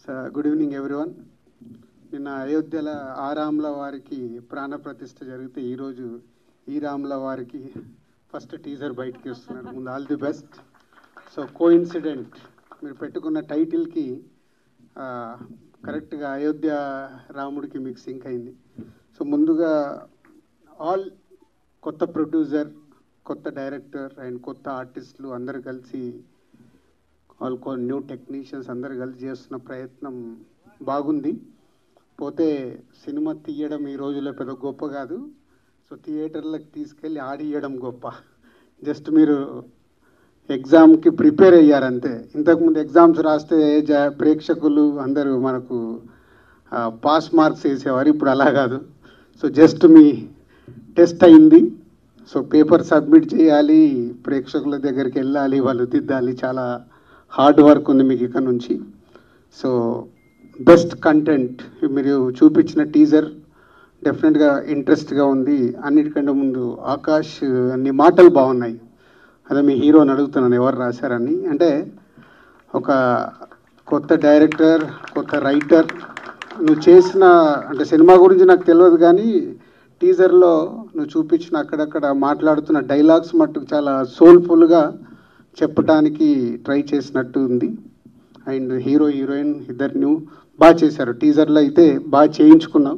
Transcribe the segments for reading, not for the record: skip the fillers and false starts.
Good evening everyone. నిన్న అయోధ్యల ఆరాముల వారికి ప్రాణప్రతిష్ఠ జరిగితే ఈరోజు ఈ రాముల వారికి ఫస్ట్ టీజర్ బయటికి వస్తున్నారు. ముందు all the best. So coincident మీరు పెట్టుకున్న టైటిల్కి కరెక్ట్గా అయోధ్య రాముడికి మీకు సింక్ అయింది. సో ముందుగా ఆల్ కొత్త ప్రొడ్యూసర్, కొత్త డైరెక్టర్ అండ్ కొత్త ఆర్టిస్టులు అందరు కలిసి న్యూ టెక్నీషియన్స్ అందరు కలిసి చేస్తున్న ప్రయత్నం బాగుంది. పోతే సినిమా తీయడం ఈ రోజుల్లో పెద్ద గొప్ప కాదు. సో థియేటర్లకు తీసుకెళ్ళి ఆడియడం గొప్ప. జస్ట్ మీరు ఎగ్జామ్కి ప్రిపేర్ అయ్యారంతే. ఇంతకుముందు ఎగ్జామ్స్ రాస్తే ప్రేక్షకులు అందరూ మనకు పాస్ మార్క్స్ వేసేవారు. ఇప్పుడు అలా కాదు. సో జస్ట్ మీ టెస్ట్ అయింది. సో పేపర్ సబ్మిట్ చేయాలి, ప్రేక్షకుల దగ్గరికి వెళ్ళాలి, వాళ్ళు దిద్దాలి. చాలా హార్డ్ వర్క్ ఉంది మీకు ఇక్కడ నుంచి. సో బెస్ట్ కంటెంట్ మీరు చూపించిన టీజర్ డెఫినెట్గా ఇంట్రెస్ట్గా ఉంది. అన్నిటికంటే ముందు ఆకాష్ అన్ని మాటలు బాగున్నాయి. అదే మీ హీరోని అడుగుతున్నాను ఎవరు రాశారని. అంటే ఒక కొత్త డైరెక్టర్, కొత్త రైటర్, నువ్వు చేసిన అంటే సినిమా గురించి నాకు తెలియదు కానీ టీజర్లో నువ్వు చూపించిన అక్కడక్కడ మాట్లాడుతున్న డైలాగ్స్ మట్టుకు చాలా సోల్ఫుల్గా చెప్పడానికి ట్రై చేసినట్టు ఉంది. అండ్ హీరో హీరోయిన్ ఇద్దరిని బాగా చేశారు. టీజర్లో అయితే బాగా చేయించుకున్నాం.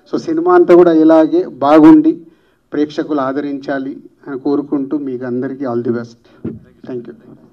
సో సినిమా అంతా కూడా ఇలాగే బాగుండి ప్రేక్షకులు ఆదరించాలి అని కోరుకుంటూ మీకు అందరికీ all the best. Thank you.